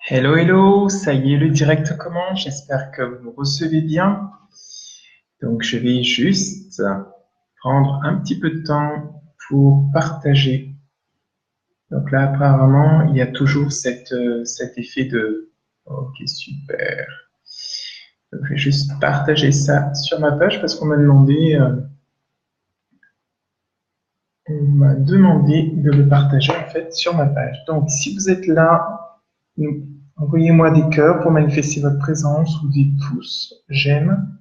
Hello, hello, ça y est, le direct commence. J'espère que vous me recevez bien. Donc, je vais juste prendre un petit peu de temps pour partager. Donc là, apparemment, il y a toujours cet effet de... Ok, super. Donc, je vais juste partager ça sur ma page parce qu'on m'a demandé de le partager en fait sur ma page. Donc, si vous êtes là, envoyez-moi des cœurs pour manifester votre présence ou des pouces, j'aime.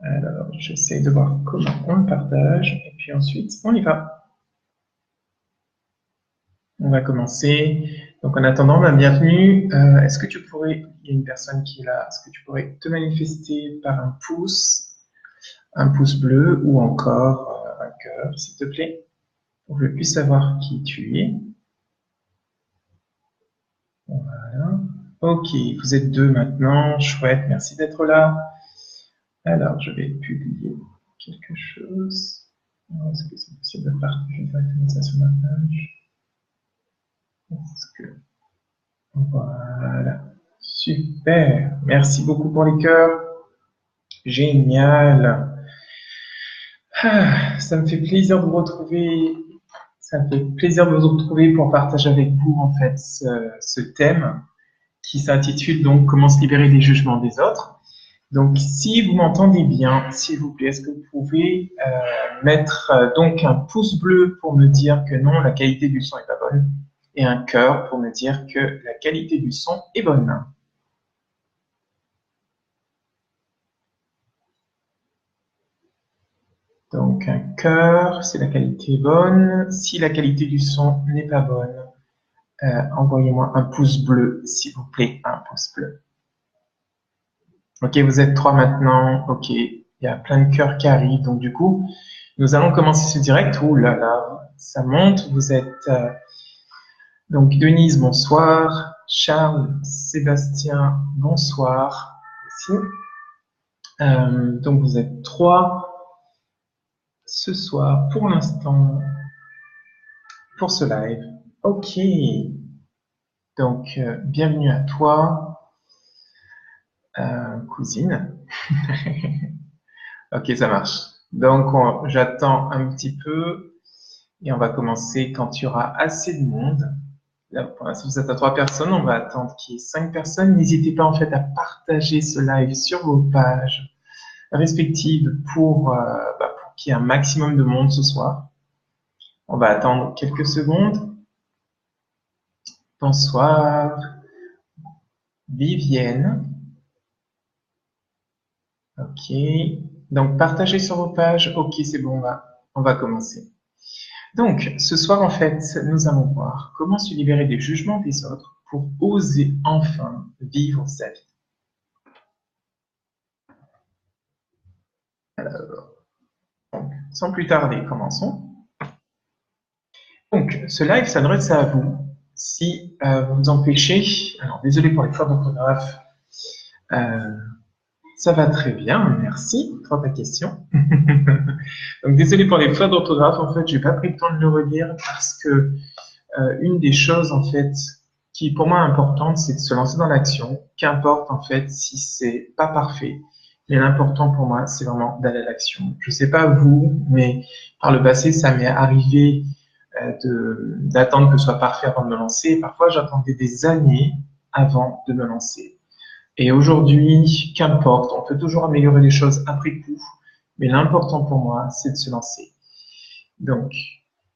Alors, j'essaie de voir comment on le partage et puis ensuite, on y va. On va commencer. Donc, en attendant, bienvenue. Est-ce que tu pourrais, il y a une personne qui est là, est-ce que tu pourrais te manifester par un pouce bleu ou encore un cœur, s'il te plaît, pour que je puisse savoir qui tu es. Voilà. Ok, vous êtes deux maintenant. Chouette, merci d'être là. Alors, je vais publier quelque chose. Est-ce que c'est possible de partager directement ça sur ma page? Est-ce que... Voilà. Super. Merci beaucoup pour les cœurs. Génial. Ça me fait plaisir de vous retrouver. Ça me fait plaisir de vous retrouver pour partager avec vous, en fait, ce thème qui s'intitule donc Comment se libérer des jugements des autres. Donc, si vous m'entendez bien, s'il vous plaît, est-ce que vous pouvez mettre donc un pouce bleu pour me dire que non, la qualité du son est pas bonne, et un cœur pour me dire que la qualité du son est bonne. Donc, un cœur, si la qualité est bonne. Si la qualité du son n'est pas bonne, envoyez-moi un pouce bleu, s'il vous plaît, un pouce bleu. Ok, vous êtes trois maintenant. Ok, il y a plein de cœurs qui arrivent. Donc, du coup, nous allons commencer ce direct. Ouh là là, ça monte. Vous êtes donc Denise, bonsoir. Charles, Sébastien, bonsoir. Merci. Donc, vous êtes trois ce soir pour l'instant pour ce live. Ok. Donc, bienvenue à toi, cousine. Ok, ça marche. Donc, j'attends un petit peu et on va commencer quand il y aura assez de monde. Là, pour l'instant, vous êtes à trois personnes, on va attendre qu'il y ait 5 personnes. N'hésitez pas en fait à partager ce live sur vos pages respectives pour qu'il y ait un maximum de monde ce soir. On va attendre quelques secondes. Bonsoir, Vivienne. Ok. Donc, partagez sur vos pages. Ok, c'est bon, on va commencer. Donc, ce soir, en fait, nous allons voir comment se libérer des jugements des autres pour oser enfin vivre sa vie. Alors, donc, sans plus tarder, commençons. Donc, ce live s'adresse à vous. Si vous vous empêchez, alors désolé pour les fautes d'orthographe, ça va très bien, merci pour ta question. Donc, désolé pour les fautes d'orthographe, en fait, j'ai pas pris le temps de le relire parce que une des choses, en fait, qui pour moi est importante, c'est de se lancer dans l'action. Qu'importe, en fait, si c'est pas parfait. Mais l'important pour moi, c'est vraiment d'aller à l'action. Je sais pas vous, mais par le passé, ça m'est arrivé d'attendre que ce soit parfait avant de me lancer. Parfois, j'attendais des années avant de me lancer. Et aujourd'hui, qu'importe, on peut toujours améliorer les choses après coup, mais l'important pour moi, c'est de se lancer. Donc,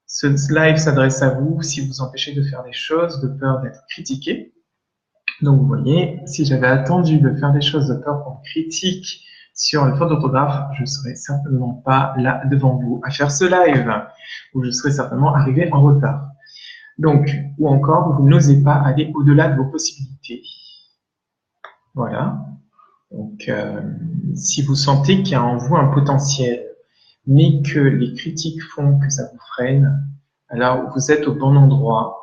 ce live s'adresse à vous si vous empêchez de faire des choses de peur d'être critiqué. Donc, vous voyez, si j'avais attendu de faire des choses de peur qu'on me critique sur les fautes d'orthographe, je serais certainement pas là devant vous à faire ce live, ou je serais certainement arrivé en retard. Donc, ou encore, vous n'osez pas aller au-delà de vos possibilités. Voilà. Donc, si vous sentez qu'il y a en vous un potentiel, mais que les critiques font que ça vous freine, alors vous êtes au bon endroit.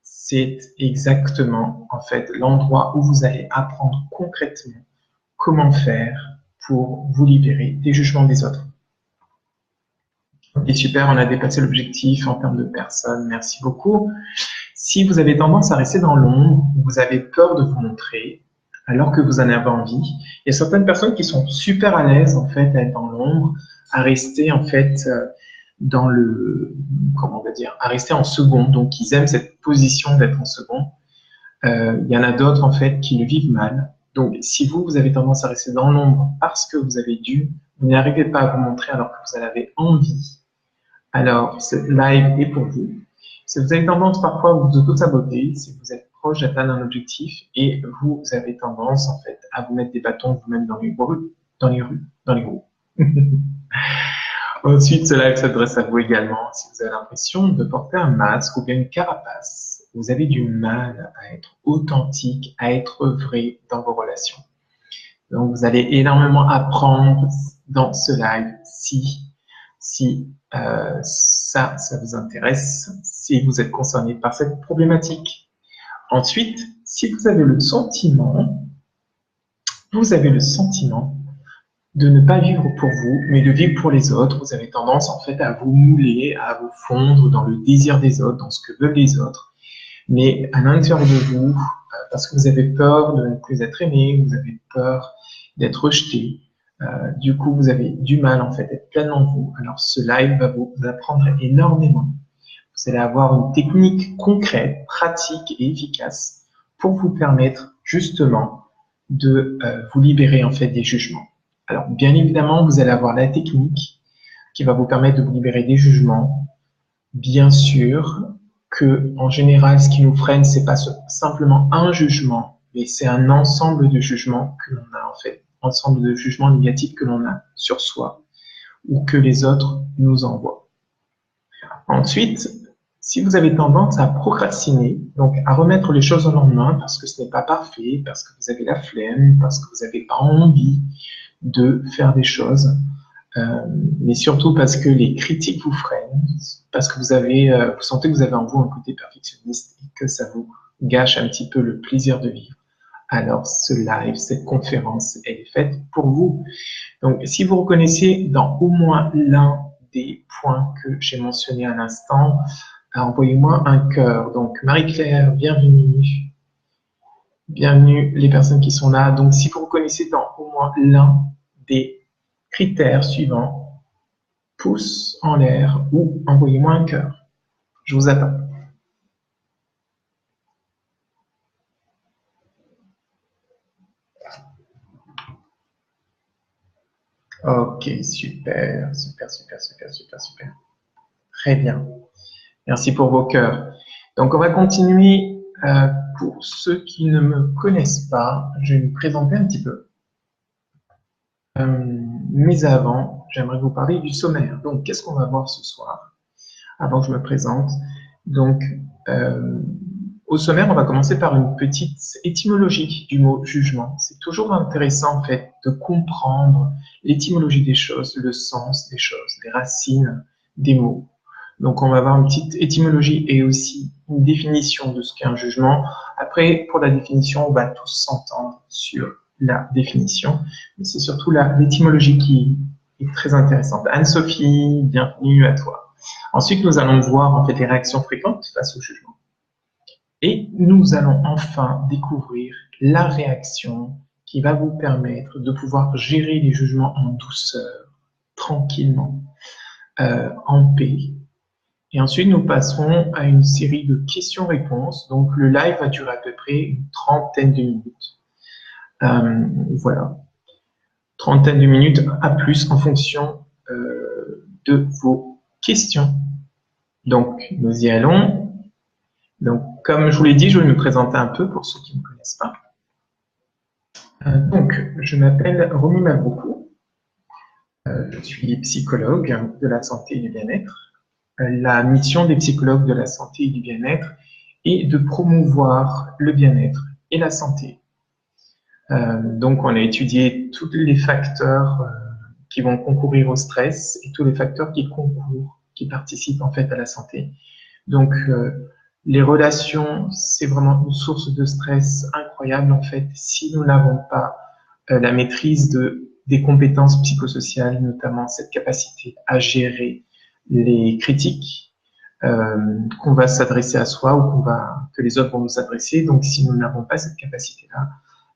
C'est exactement, en fait, l'endroit où vous allez apprendre concrètement comment faire pour vous libérer des jugements des autres. Ok, super, on a dépassé l'objectif en termes de personnes. Merci beaucoup. Si vous avez tendance à rester dans l'ombre, vous avez peur de vous montrer, alors que vous en avez envie, il y a certaines personnes qui sont super à l'aise en fait à être dans l'ombre, à rester en fait dans le, comment on va dire, à rester en second. Donc ils aiment cette position d'être en second. Il y en a d'autres en fait qui le vivent mal. Donc si vous avez tendance à rester dans l'ombre parce que vous n'arrivez pas à vous montrer alors que vous en avez envie, alors ce live est pour vous. Si vous avez tendance parfois à vous auto-saboter, si vous êtes proche d'atteindre un objectif et vous avez tendance en fait à vous mettre des bâtons vous-même dans les roues. Ensuite, ce live s'adresse à vous également si vous avez l'impression de porter un masque ou bien une carapace. Vous avez du mal à être authentique, à être vrai dans vos relations. Donc, vous allez énormément apprendre dans ce live si ça vous intéresse, si vous êtes concerné par cette problématique. Ensuite, si vous avez le sentiment de ne pas vivre pour vous, mais de vivre pour les autres, vous avez tendance en fait à vous mouler, à vous fondre dans le désir des autres, dans ce que veulent les autres, mais à l'intérieur de vous, parce que vous avez peur de ne plus être aimé, vous avez peur d'être rejeté, du coup vous avez du mal en fait à être pleinement vous. Alors ce live va vous apprendre énormément. Vous allez avoir une technique concrète, pratique et efficace pour vous permettre justement de vous libérer en fait des jugements. Alors bien évidemment, vous allez avoir la technique qui va vous permettre de vous libérer des jugements. Bien sûr que en général, ce qui nous freine, c'est pas simplement un jugement, mais c'est un ensemble de jugements que l'on a en fait, ensemble de jugements négatifs que l'on a sur soi ou que les autres nous envoient. Ensuite, si vous avez tendance à procrastiner, donc à remettre les choses au lendemain parce que ce n'est pas parfait, parce que vous avez la flemme, parce que vous n'avez pas envie de faire des choses, mais surtout parce que les critiques vous freinent, parce que vous sentez que vous avez en vous un côté perfectionniste et que ça vous gâche un petit peu le plaisir de vivre. Alors ce live, cette conférence, elle est faite pour vous. Donc si vous reconnaissez dans au moins l'un des points que j'ai mentionnés à l'instant, envoyez-moi un cœur. Donc Marie-Claire, bienvenue. Bienvenue les personnes qui sont là. Donc si vous reconnaissez dans au moins l'un des critères suivants, pouce en l'air ou envoyez-moi un cœur. Je vous attends. Ok, super, super, super, super, super, super. Très bien. Merci pour vos cœurs. Donc, on va continuer. Pour ceux qui ne me connaissent pas, je vais me présenter un petit peu. Mais avant, j'aimerais vous parler du sommaire. Donc, qu'est-ce qu'on va voir ce soir? Avant que je me présente. Donc, au sommaire, on va commencer par une petite étymologie du mot jugement. C'est toujours intéressant, en fait, de comprendre l'étymologie des choses, le sens des choses, les racines des mots. Donc, on va avoir une petite étymologie et aussi une définition de ce qu'est un jugement. Après, pour la définition, on va tous s'entendre sur la définition. Mais c'est surtout l'étymologie qui est très intéressante. Anne-Sophie, bienvenue à toi. Ensuite, nous allons voir en fait les réactions fréquentes face au jugement. Et nous allons enfin découvrir la réaction qui va vous permettre de pouvoir gérer les jugements en douceur, tranquillement, en paix. Et ensuite, nous passerons à une série de questions-réponses. Donc, le live va durer à peu près une trentaine de minutes. Voilà. Trentaine de minutes à plus en fonction de vos questions. Donc, nous y allons. Donc, comme je vous l'ai dit, je vais me présenter un peu pour ceux qui ne me connaissent pas. Donc, je m'appelle Romy Mabrouk. Je suis psychologue de la santé et du bien-être. La mission des psychologues de la santé et du bien-être est de promouvoir le bien-être et la santé. Donc, on a étudié tous les facteurs qui vont concourir au stress et tous les facteurs qui participent en fait à la santé. Donc, les relations, c'est vraiment une source de stress incroyable en fait si nous n'avons pas la maîtrise des compétences psychosociales, notamment cette capacité à gérer les critiques, qu'on va s'adresser à soi ou que les autres vont nous adresser. Donc, si nous n'avons pas cette capacité-là,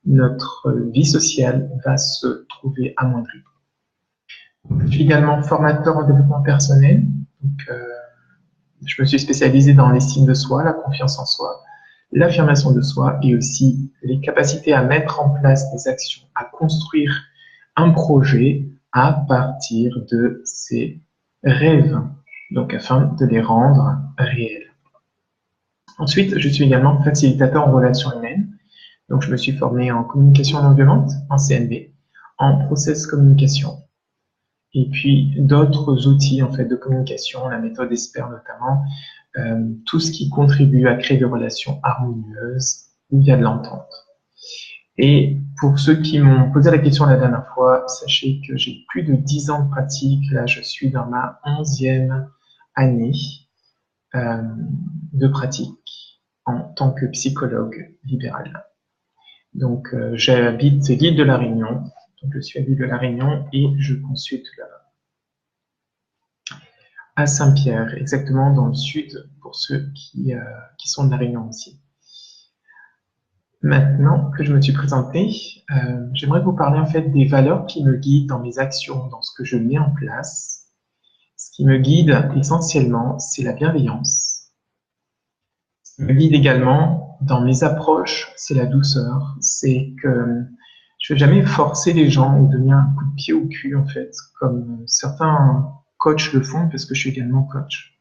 notre vie sociale va se trouver amoindrie. Je suis également formateur en développement personnel. Donc, je me suis spécialisé dans l'estime de soi, la confiance en soi, l'affirmation de soi et aussi les capacités à mettre en place des actions, à construire un projet à partir de ses rêves, donc afin de les rendre réels. Ensuite, je suis également facilitateur en relations humaines. Donc, je me suis formé en communication non violente, en CNV, en process communication, et puis d'autres outils en fait de communication, la méthode ESPER notamment, tout ce qui contribue à créer des relations harmonieuses où il y a de l'entente. Et pour ceux qui m'ont posé la question la dernière fois, sachez que j'ai plus de 10 ans de pratique. Là, je suis dans ma 11e année de pratique en tant que psychologue libéral. Donc, j'habite l'île de la Réunion. Donc, je suis à l'île de la Réunion et je consulte là-bas. À Saint-Pierre, exactement dans le sud, pour ceux qui sont de la Réunion aussi. Maintenant que je me suis présenté, j'aimerais vous parler en fait des valeurs qui me guident dans mes actions, dans ce que je mets en place. Ce qui me guide essentiellement, c'est la bienveillance. Ce qui me guide également dans mes approches, c'est la douceur. C'est que je ne vais jamais forcer les gens ou donner un coup de pied au cul, en fait, comme certains coachs le font, parce que je suis également coach.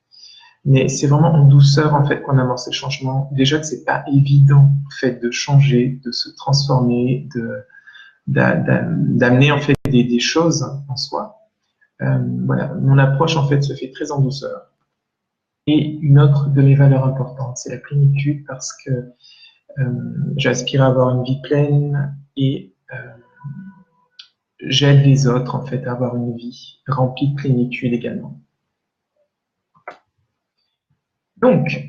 Mais c'est vraiment en douceur, en fait, qu'on amorce les changements. Déjà que c'est pas évident, en fait, de changer, de se transformer, d'amener, en fait, des choses en soi. Voilà, mon approche, en fait, se fait très en douceur. Et une autre de mes valeurs importantes, c'est la plénitude, parce que j'aspire à avoir une vie pleine et j'aide les autres, en fait, à avoir une vie remplie de plénitude également. Donc,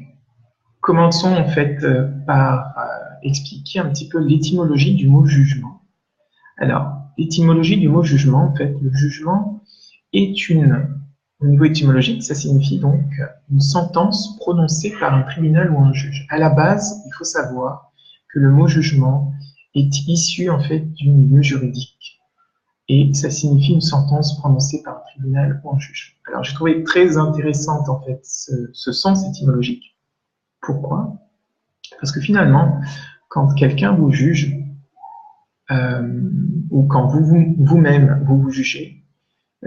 commençons en fait par expliquer un petit peu l'étymologie du mot jugement. Alors, l'étymologie du mot jugement, en fait, le jugement est au niveau étymologique, ça signifie donc une sentence prononcée par un tribunal ou un juge. À la base, il faut savoir que le mot jugement est issu en fait du milieu juridique et ça signifie une sentence prononcée par un tribunal ou un juge. Alors, j'ai trouvé très intéressante en fait ce sens étymologique. Pourquoi? Parce que finalement, quand quelqu'un vous juge, ou quand vous-même vous jugez,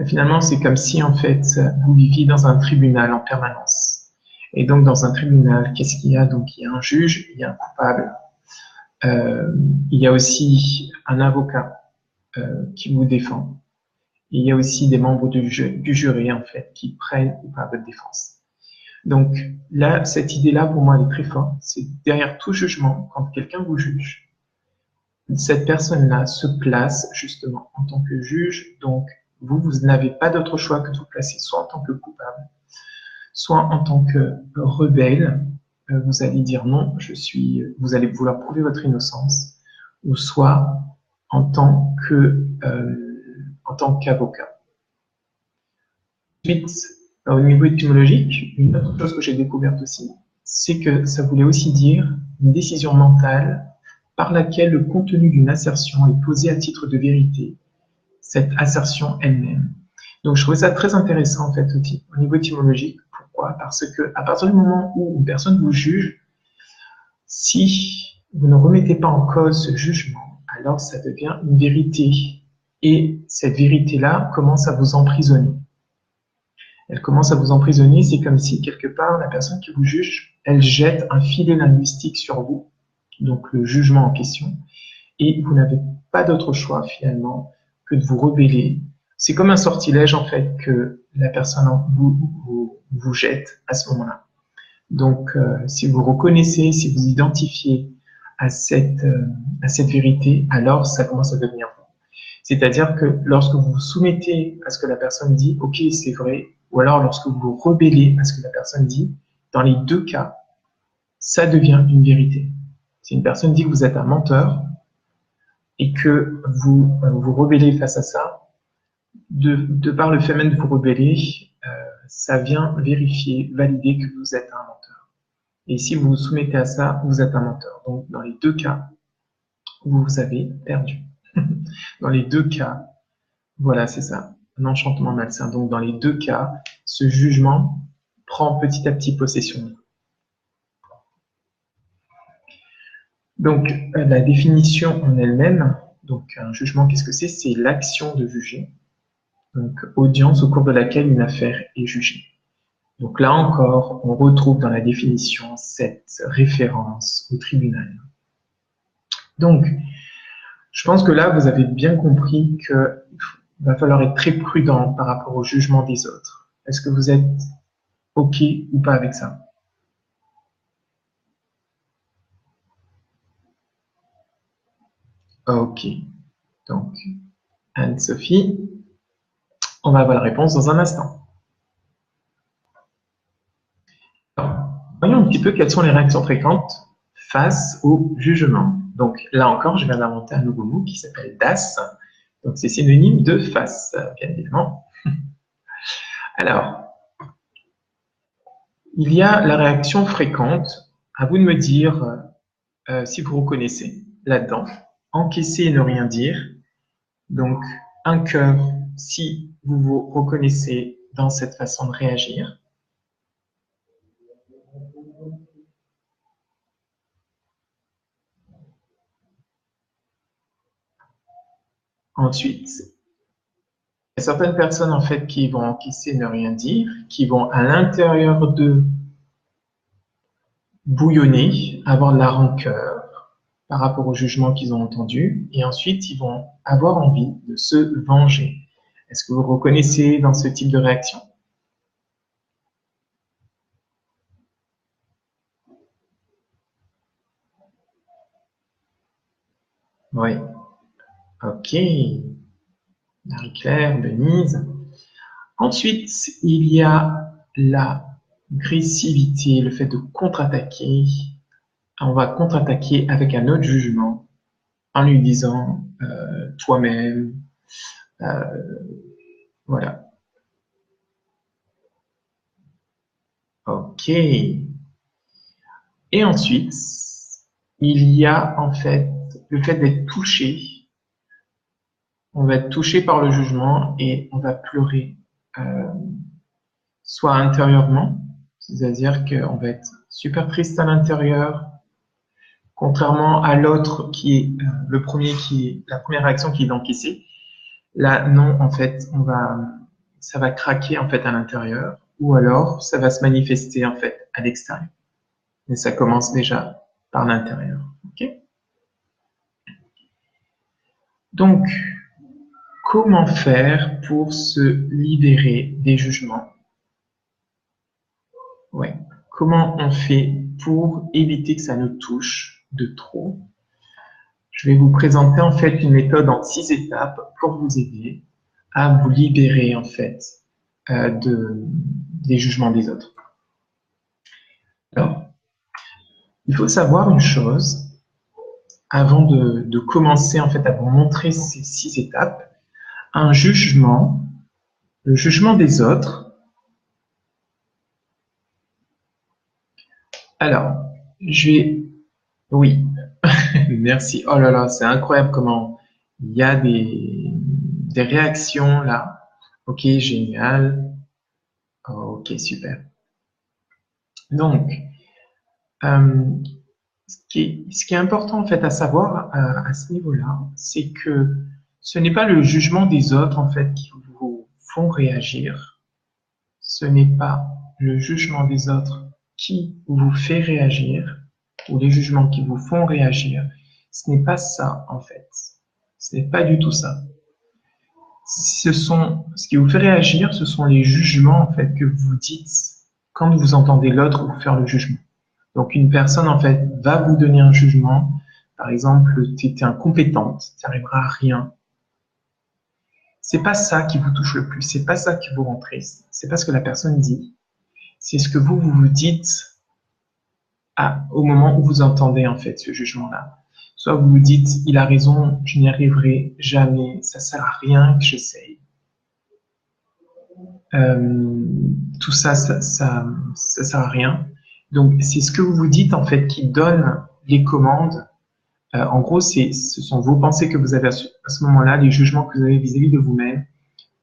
finalement, c'est comme si en fait vous viviez dans un tribunal en permanence. Et donc, dans un tribunal, qu'est-ce qu'il y a? Donc, il y a un juge, il y a un coupable, il y a aussi un avocat qui vous défend. Et il y a aussi des membres du jury en fait qui prennent ou pas votre défense. Donc là, cette idée-là, pour moi, elle est très forte. C'est derrière tout jugement, quand quelqu'un vous juge, cette personne-là se place justement en tant que juge. Donc, vous n'avez pas d'autre choix que de vous placer soit en tant que coupable, soit en tant que rebelle. Vous allez dire non, vous allez vouloir prouver votre innocence, ou soit en tant qu'avocat. Ensuite, au niveau étymologique, une autre chose que j'ai découverte aussi, c'est que ça voulait aussi dire une décision mentale par laquelle le contenu d'une assertion est posé à titre de vérité, cette assertion elle-même. Donc, je trouvais ça très intéressant, en fait, au niveau étymologique. Pourquoi? Parce que à partir du moment où une personne vous juge, si vous ne remettez pas en cause ce jugement, alors ça devient une vérité. Et cette vérité-là commence à vous emprisonner. Elle commence à vous emprisonner, c'est comme si, quelque part, la personne qui vous juge, elle jette un filet linguistique sur vous, donc le jugement en question, et vous n'avez pas d'autre choix, finalement, que de vous rebeller. C'est comme un sortilège, en fait, que la personne vous jette à ce moment-là. Donc, si vous reconnaissez, si vous identifiez à cette vérité, alors ça commence à devenir bon. C'est-à-dire que lorsque vous vous soumettez à ce que la personne dit, ok, c'est vrai, ou alors lorsque vous vous rebellez à ce que la personne dit, dans les deux cas, ça devient une vérité. Si une personne dit que vous êtes un menteur et que vous vous rebellez face à ça, de par le fait même de vous rebeller, ça vient vérifier, valider que vous êtes un menteur. Et si vous vous soumettez à ça, vous êtes un menteur. Donc, dans les deux cas, vous avez perdu. Dans les deux cas, voilà, c'est ça, un enchantement malsain. Donc, dans les deux cas, ce jugement prend petit à petit possession de vous. Donc, la définition en elle-même, donc un jugement, qu'est-ce que c'est? C'est l'action de juger. Donc, audience au cours de laquelle une affaire est jugée. Donc là encore, on retrouve dans la définition cette référence au tribunal. Donc, je pense que là, vous avez bien compris qu'il va falloir être très prudent par rapport au jugement des autres. Est-ce que vous êtes OK ou pas avec ça? OK. Donc, Anne-Sophie, on va avoir la réponse dans un instant. Alors, voyons un petit peu quelles sont les réactions fréquentes face au jugement. Donc là encore, je viens d'inventer un nouveau mot qui s'appelle DAS. Donc c'est synonyme de face, bien évidemment. Alors, il y a la réaction fréquente. À vous de me dire si vous reconnaissez là-dedans. Encaisser et ne rien dire. Donc un cœur si vous vous reconnaissez dans cette façon de réagir. Ensuite, il y a certaines personnes en fait qui vont encaisser et ne rien dire, qui vont à l'intérieur d'eux bouillonner, avoir de la rancœur par rapport au jugement qu'ils ont entendu, et ensuite ils vont avoir envie de se venger. Est-ce que vous reconnaissez dans ce type de réaction? Oui. Ok. Marie-Claire, Denise. Ensuite, il y a l'agressivité, le fait de contre-attaquer. On va contre-attaquer avec un autre jugement en lui disant toi-même, voilà. Ok. Et ensuite, il y a en fait le fait d'être touché. On va être touché par le jugement et on va pleurer, soit intérieurement, c'est-à-dire qu'on va être super triste à l'intérieur, contrairement à l'autre qui est le premier la première réaction qui est d'encaisser. Là, non, en fait, ça va craquer en fait à l'intérieur, ou alors ça va se manifester en fait à l'extérieur. Mais ça commence déjà par l'intérieur. Ok? Donc, comment faire pour se libérer des jugements? Ouais. Comment on fait pour éviter que ça nous touche de trop? Je vais vous présenter en fait une méthode en 6 étapes pour vous aider à vous libérer en fait des jugements des autres. Alors, il faut savoir une chose avant de commencer en fait à vous montrer ces 6 étapes. Un jugement, le jugement des autres. Alors, oui, merci. Oh là là, c'est incroyable comment il y a des réactions là. Ok, génial. Ok, super. Donc, ce qui est important en fait à savoir à ce niveau-là, c'est que ce n'est pas le jugement des autres en fait qui vous font réagir. Ce n'est pas le jugement des autres qui vous fait réagir ou les jugements qui vous font réagir. Ce n'est pas ça en fait. Ce n'est pas du tout ça. Ce qui vous fait réagir, ce sont les jugements en fait que vous dites quand vous entendez l'autre vous faire le jugement. Donc une personne en fait va vous donner un jugement, par exemple, tu es incompétente, tu n'arriveras à rien. C'est pas ça qui vous touche le plus, c'est pas ça qui vous rend triste, c'est pas ce que la personne dit, c'est ce que vous dites au moment où vous entendez en fait ce jugement-là. Soit vous vous dites, il a raison, je n'y arriverai jamais, ça sert à rien que j'essaye. Euh, tout ça, ça sert à rien. Donc, c'est ce que vous vous dites, en fait, qui donne les commandes. En gros, ce sont vos pensées que vous avez à ce moment-là, les jugements que vous avez vis-à-vis de vous-même,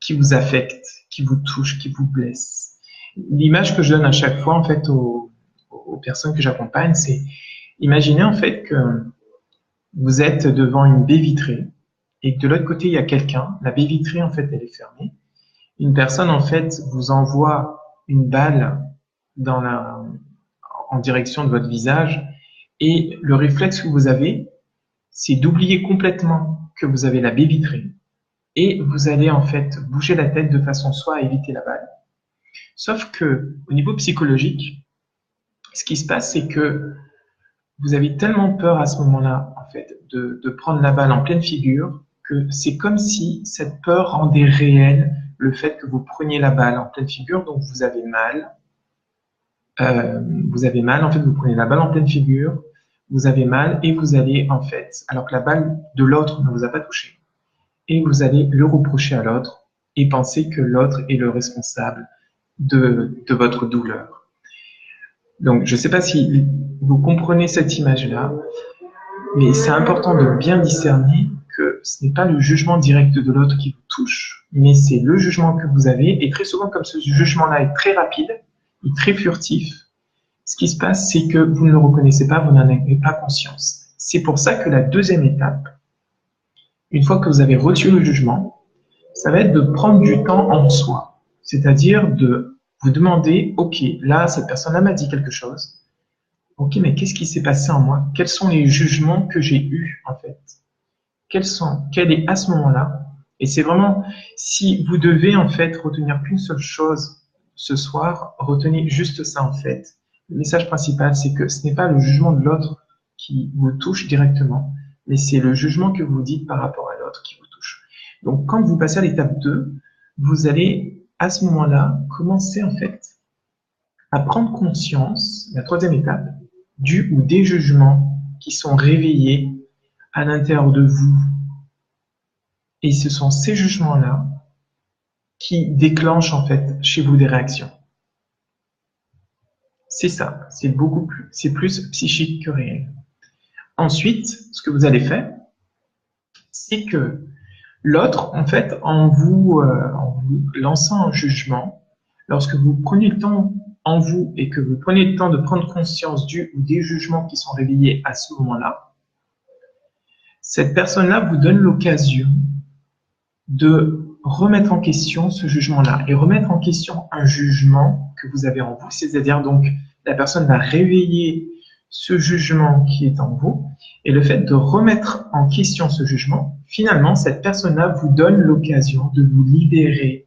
qui vous affectent, qui vous touchent, qui vous blessent. L'image que je donne à chaque fois, en fait, aux personnes que j'accompagne, c'est imaginez, en fait, que vous êtes devant une baie vitrée et que de l'autre côté, il y a quelqu'un. La baie vitrée, en fait, elle est fermée. Une personne, en fait, vous envoie une balle dans en direction de votre visage et le réflexe que vous avez, c'est d'oublier complètement que vous avez la baie vitrée et vous allez en fait bouger la tête de façon soit à éviter la balle. Sauf que au niveau psychologique, ce qui se passe, c'est que vous avez tellement peur à ce moment-là, en fait, de prendre la balle en pleine figure, que c'est comme si cette peur rendait réel le fait que vous preniez la balle en pleine figure, donc vous avez mal. Vous avez mal, en fait, vous prenez la balle en pleine figure, vous avez mal et vous allez, en fait, alors que la balle de l'autre ne vous a pas touché, et vous allez le reprocher à l'autre et penser que l'autre est le responsable de votre douleur. Donc, je ne sais pas si vous comprenez cette image-là, mais c'est important de bien discerner que ce n'est pas le jugement direct de l'autre qui vous touche, mais c'est le jugement que vous avez. Et très souvent, comme ce jugement-là est très rapide et très furtif, ce qui se passe, c'est que vous ne le reconnaissez pas, vous n'en avez pas conscience. C'est pour ça que la deuxième étape, une fois que vous avez reçu le jugement, ça va être de prendre du temps en soi. C'est-à-dire de vous demander, OK, là, cette personne-là m'a dit quelque chose. OK, mais qu'est-ce qui s'est passé en moi? Quels sont les jugements que j'ai eus, en fait? Quel est à ce moment-là? Et c'est vraiment, si vous devez, en fait, retenir qu'une seule chose ce soir, retenez juste ça, en fait. Le message principal, c'est que ce n'est pas le jugement de l'autre qui vous touche directement, mais c'est le jugement que vous dites par rapport à l'autre qui vous touche. Donc, quand vous passez à l'étape 2, vous allez, à ce moment-là, commencer, en fait, à prendre conscience, la troisième étape, du ou des jugements qui sont réveillés à l'intérieur de vous. Et ce sont ces jugements-là qui déclenchent, en fait, chez vous des réactions. C'est ça, c'est plus psychique que réel. Ensuite, ce que vous allez faire, c'est que l'autre, en fait, en vous lançant un jugement, lorsque vous prenez le temps en vous et que vous prenez le temps de prendre conscience du ou des jugements qui sont réveillés à ce moment-là, cette personne-là vous donne l'occasion de remettre en question ce jugement-là et remettre en question un jugement que vous avez en vous, c'est-à-dire donc la personne va réveiller ce jugement qui est en vous et le fait de remettre en question ce jugement, finalement, cette personne-là vous donne l'occasion de vous libérer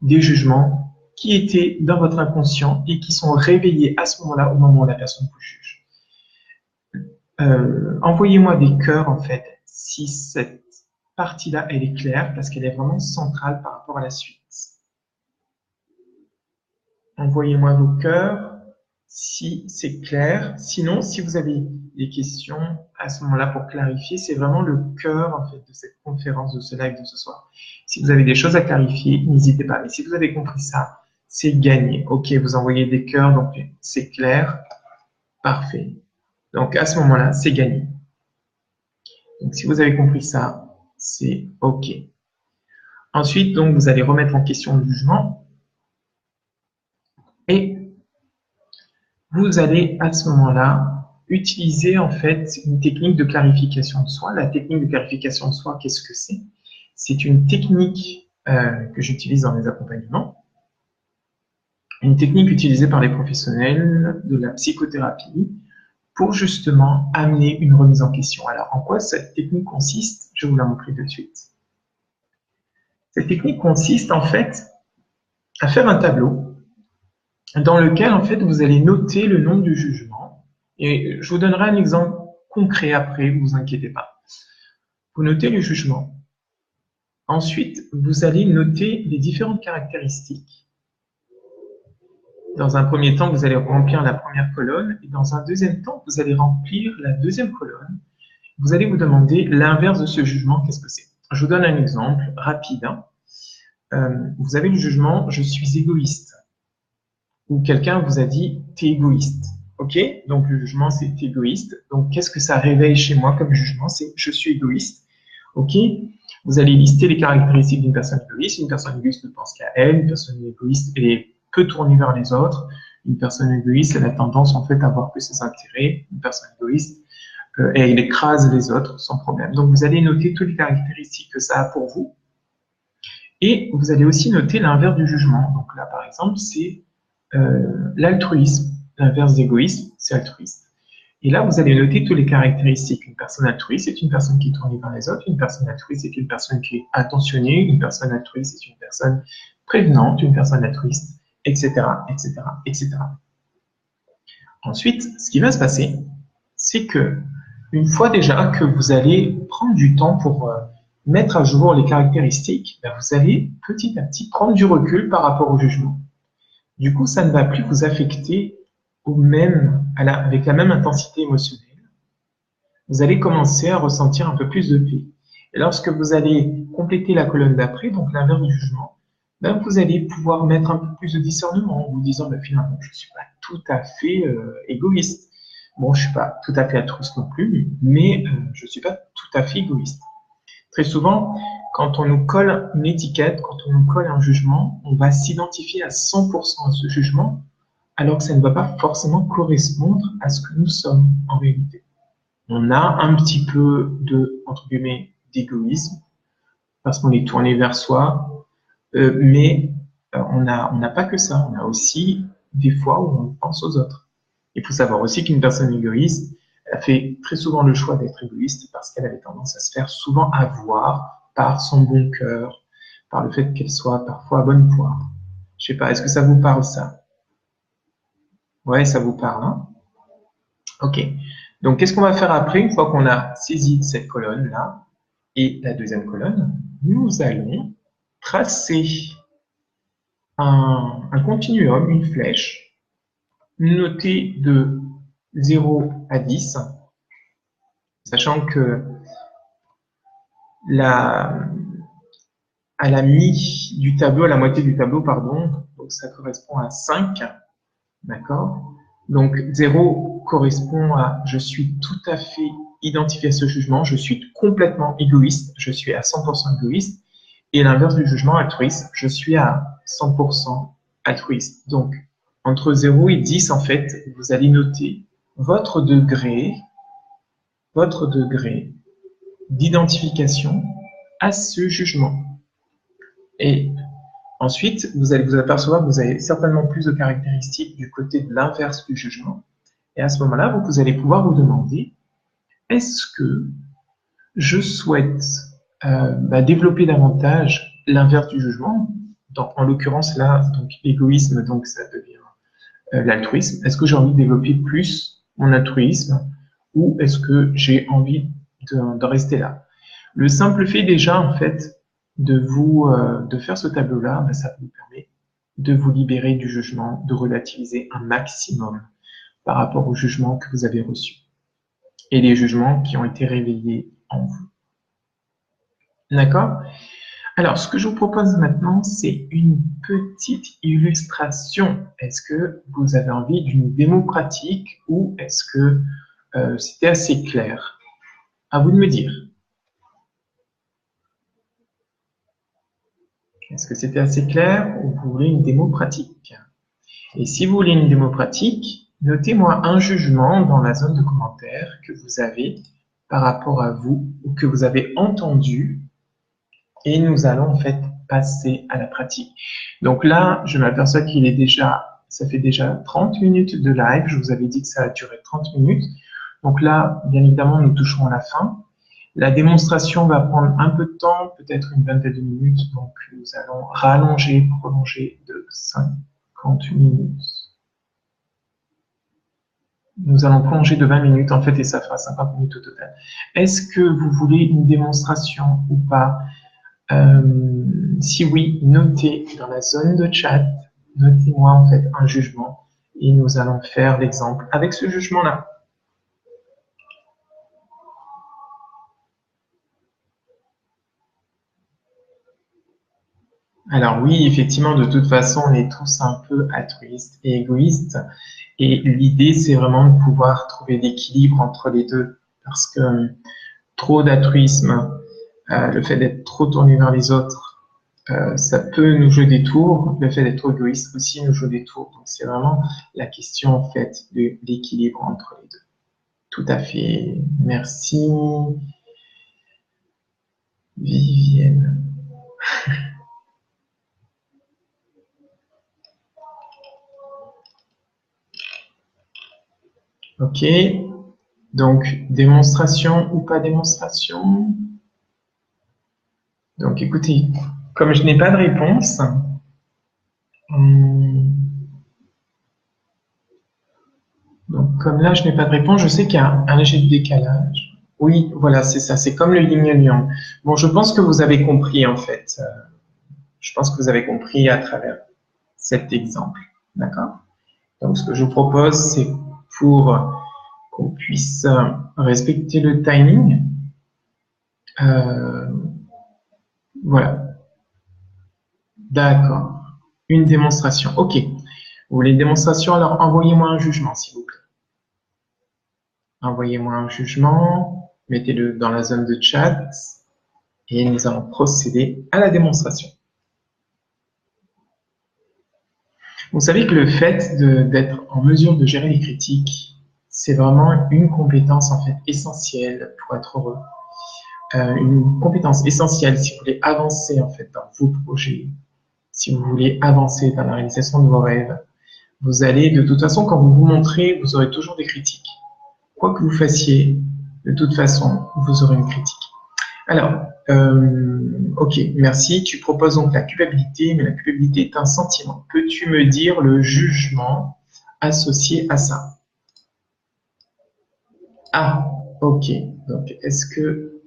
des jugements qui étaient dans votre inconscient et qui sont réveillés à ce moment-là, au moment où la personne vous juge. Envoyez-moi des cœurs, en fait, si cette partie-là, elle est claire, parce qu'elle est vraiment centrale par rapport à la suite. Envoyez-moi vos cœurs si c'est clair. Sinon, si vous avez des questions à ce moment-là pour clarifier, c'est vraiment le cœur, en fait, de cette conférence, de ce live de ce soir. Si vous avez des choses à clarifier, n'hésitez pas. Mais si vous avez compris ça, c'est gagné. OK, vous envoyez des cœurs, donc c'est clair. Parfait. Donc, à ce moment-là, c'est gagné. Donc, si vous avez compris ça, c'est OK. Ensuite, donc, vous allez remettre en question le jugement et vous allez, à ce moment-là, utiliser, en fait, une technique de clarification de soi. La technique de clarification de soi, qu'est-ce que c'est? C'est une technique que j'utilise dans mes accompagnements. Une technique utilisée par les professionnels de la psychothérapie pour justement amener une remise en question. Alors, en quoi cette technique consiste? Je vais vous la montrer tout de suite. Cette technique consiste en fait à faire un tableau dans lequel en fait vous allez noter le nom du jugement. Et je vous donnerai un exemple concret après, ne vous inquiétez pas. Vous notez le jugement. Ensuite, vous allez noter les différentes caractéristiques. Dans un premier temps, vous allez remplir la première colonne et dans un deuxième temps, vous allez remplir la deuxième colonne. Vous allez vous demander l'inverse de ce jugement, qu'est-ce que c'est? Je vous donne un exemple rapide. vous avez le jugement « je suis égoïste ». Ou quelqu'un vous a dit « t'es égoïste ». Ok? Donc le jugement c'est « t'es égoïste ». Donc qu'est-ce que ça réveille chez moi comme jugement? C'est « je suis égoïste ». Ok? Vous allez lister les caractéristiques d'une personne égoïste. Une personne égoïste ne pense qu'à elle. Une personne égoïste, elle est peu tournée vers les autres. Une personne égoïste, elle a tendance en fait à avoir que ses intérêts. Une personne égoïste, elle écrase les autres sans problème. Donc vous allez noter toutes les caractéristiques que ça a pour vous. Et vous allez aussi noter l'inverse du jugement. Donc là, par exemple, c'est l'altruisme. L'inverse d'égoïsme, c'est altruisme. Et là, vous allez noter toutes les caractéristiques. Une personne altruiste, c'est une personne qui est tournée vers les autres. Une personne altruiste, c'est une personne qui est attentionnée. Une personne altruiste, c'est une personne prévenante. Une personne altruiste, etc., etc., etc. Ensuite, ce qui va se passer, c'est que une fois déjà que vous allez prendre du temps pour mettre à jour les caractéristiques, ben vous allez petit à petit prendre du recul par rapport au jugement. Du coup, ça ne va plus vous affecter avec la même intensité émotionnelle. Vous allez commencer à ressentir un peu plus de paix. Et lorsque vous allez compléter la colonne d'après, donc l'inverse du jugement, ben vous allez pouvoir mettre un peu plus de discernement en vous disant ben finalement, je ne suis pas tout à fait égoïste. Bon, je ne suis pas tout à fait altruiste non plus, mais je ne suis pas tout à fait égoïste. Très souvent, quand on nous colle une étiquette, quand on nous colle un jugement, on va s'identifier à 100% à ce jugement, alors que ça ne va pas forcément correspondre à ce que nous sommes en réalité. On a un petit peu entre guillemets, d'égoïsme, parce qu'on est tourné vers soi, mais on n'a pas que ça, on a aussi des fois où on pense aux autres. Il faut savoir aussi qu'une personne égoïste, elle fait très souvent le choix d'être égoïste parce qu'elle avait tendance à se faire souvent avoir par son bon cœur, par le fait qu'elle soit parfois à bonne poire. Je sais pas, est-ce que ça vous parle ça? Ouais, ça vous parle, hein? Ok. Donc, qu'est-ce qu'on va faire après, une fois qu'on a saisi cette colonne-là et la deuxième colonne? Nous allons tracer un continuum, une flèche, notée de 0 à 10, sachant que à la mi du tableau, à la moitié du tableau, pardon, donc ça correspond à 5, d'accord? Donc 0 correspond à je suis tout à fait identifié à ce jugement, je suis complètement égoïste, je suis à 100% égoïste, et l'inverse du jugement altruiste, je suis à 100% altruiste. Donc entre 0 et 10, en fait, vous allez noter votre degré d'identification à ce jugement. Et ensuite, vous allez vous apercevoir que vous avez certainement plus de caractéristiques du côté de l'inverse du jugement. Et à ce moment-là, vous allez pouvoir vous demander, est-ce que je souhaite développer davantage l'inverse du jugement, en l'occurrence là, donc l'égoïsme, donc ça devient l'altruisme. Est-ce que j'ai envie de développer plus mon altruisme ou est-ce que j'ai envie de rester là? Le simple fait déjà, en fait, de faire ce tableau-là, ben, ça vous permet de vous libérer du jugement, de relativiser un maximum par rapport au jugement que vous avez reçu et les jugements qui ont été réveillés en vous. D'accord? Alors, ce que je vous propose maintenant, c'est une petite illustration. Est-ce que vous avez envie d'une démo pratique ou est-ce que c'était assez clair? À vous de me dire. Est-ce que c'était assez clair ou vous voulez une démo pratique? Et si vous voulez une démo pratique, notez-moi un jugement dans la zone de commentaires que vous avez par rapport à vous ou que vous avez entendu et nous allons en fait passer à la pratique. Donc là, je m'aperçois ça fait déjà 30 minutes de live. Je vous avais dit que ça a duré 30 minutes. Donc là, bien évidemment, nous toucherons à la fin. La démonstration va prendre un peu de temps, peut-être une vingtaine de minutes. Donc nous allons prolonger de 50 minutes. Nous allons prolonger de 20 minutes en fait et ça fera 50 minutes au total. Est-ce que vous voulez une démonstration ou pas? Si oui, notez dans la zone de chat, notez-moi en fait un jugement et nous allons faire l'exemple avec ce jugement-là. Alors oui, effectivement, de toute façon, on est tous un peu altruistes et égoïstes. Et l'idée, c'est vraiment de pouvoir trouver l'équilibre entre les deux. Parce que trop d'altruisme, le fait d'être trop tourné vers les autres, ça peut nous jouer des tours. Le fait d'être trop égoïste aussi nous joue des tours. Donc c'est vraiment la question en fait de l'équilibre entre les deux. Tout à fait. Merci, Vivienne. Ok. Donc, démonstration ou pas démonstration? Donc, écoutez, comme je n'ai pas de réponse, hum, donc comme là, je n'ai pas de réponse, je sais qu'il y a un léger décalage. Oui, voilà, c'est ça, c'est comme le yin-yang. Bon, je pense que vous avez compris, en fait. Je pense que vous avez compris à travers cet exemple. D'accord? Donc, ce que je vous propose, c'est pour qu'on puisse respecter le timing. Euh, voilà. D'accord. Une démonstration. OK. Vous voulez une démonstration? Alors, envoyez-moi un jugement, s'il vous plaît. Envoyez-moi un jugement. Mettez-le dans la zone de chat. Et nous allons procéder à la démonstration. Vous savez que le fait d'être en mesure de gérer les critiques, c'est vraiment une compétence en fait essentielle pour être heureux. Une compétence essentielle si vous voulez avancer en fait dans vos projets, si vous voulez avancer dans la réalisation de vos rêves. Vous allez, de toute façon, quand vous vous montrez, vous aurez toujours des critiques. Quoi que vous fassiez, de toute façon, vous aurez une critique. Alors, ok, merci. Tu proposes donc la culpabilité, mais la culpabilité est un sentiment. Peux-tu me dire le jugement associé à ça? Ah, ok. Donc, est-ce que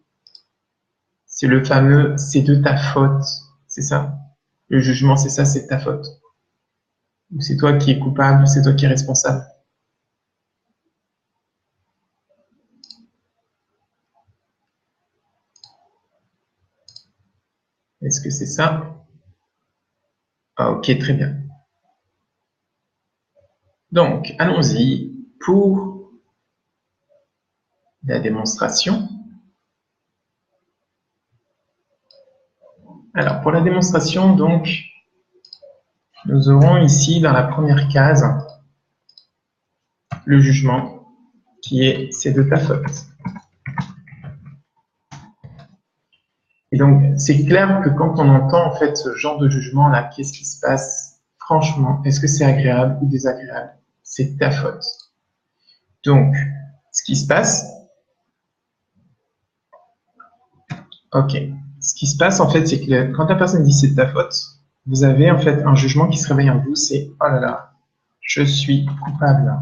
c'est le fameux c'est de ta faute? C'est ça? Le jugement, c'est ça, c'est de ta faute. Ou c'est toi qui es coupable, ou c'est toi qui es responsable? Est-ce que c'est ça? Ah, ok, très bien. Donc, allons-y pour la démonstration. Alors, pour la démonstration, donc, nous aurons ici dans la première case le jugement qui est c'est de ta faute. Et donc, c'est clair que quand on entend en fait ce genre de jugement-là, qu'est-ce qui se passe? Franchement, est-ce que c'est agréable ou désagréable? C'est ta faute. Donc, ce qui se passe, ok. Ce qui se passe en fait, c'est que quand la personne dit c'est de ta faute, vous avez en fait un jugement qui se réveille en vous, c'est oh là là, je suis coupable.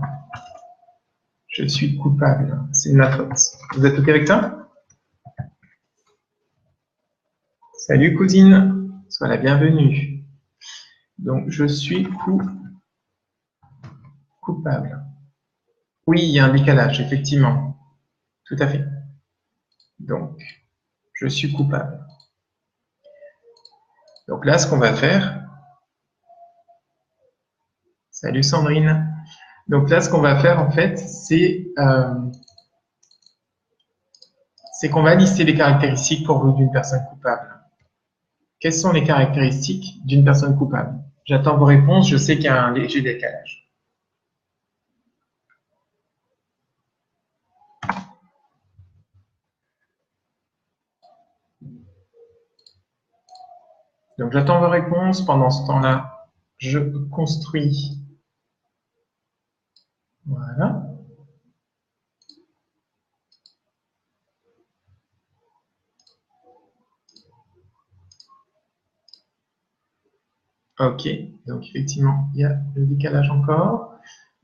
Je suis coupable. C'est de ma faute. Vous êtes OK avec ça? Salut cousine, sois la bienvenue. Donc, je suis coupable. Oui, il y a un décalage, effectivement. Tout à fait. Donc, je suis coupable. Donc là, ce qu'on va faire... Salut Sandrine. Donc là, ce qu'on va faire, en fait, c'est qu'on va lister les caractéristiques pour vous d'une personne coupable. Quelles sont les caractéristiques d'une personne coupable? J'attends vos réponses, je sais qu'il y a un léger décalage. Donc j'attends vos réponses. Pendant ce temps-là, je construis. Voilà. Ok. Donc effectivement, il y a le décalage encore.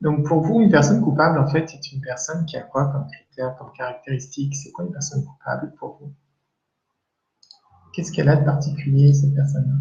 Donc pour vous, une personne coupable, en fait, est une personne qui a quoi comme critère, comme caractéristique? C'est quoi une personne coupable pour vous? Qu'est-ce qu'elle a de particulier, cette personne-là?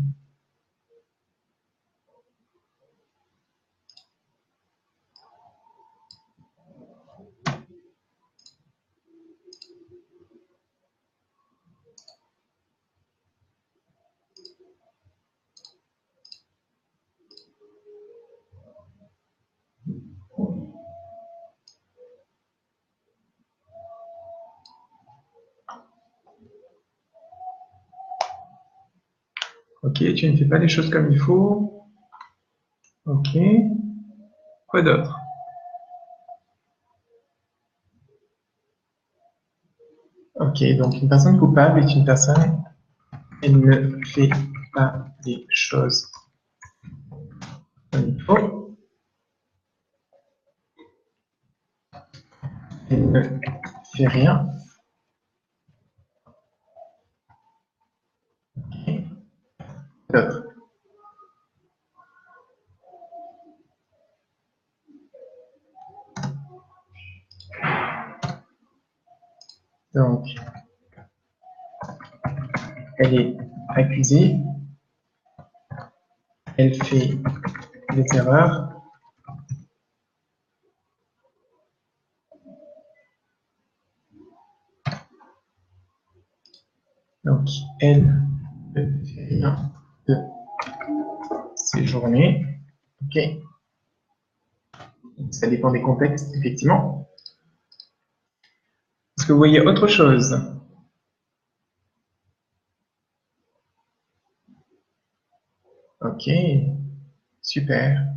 Ok, tu ne fais pas les choses comme il faut. Ok. Quoi d'autre? Ok, donc une personne coupable est une personne, elle ne fait pas les choses comme il faut. Elle ne fait rien. Ok. D'autres. Donc, elle est accusée, elle fait des erreurs. Donc, elle ne fait rien de ses journées. Ok. Ça dépend des contextes, effectivement. Est-ce que vous voyez autre chose? Ok, super.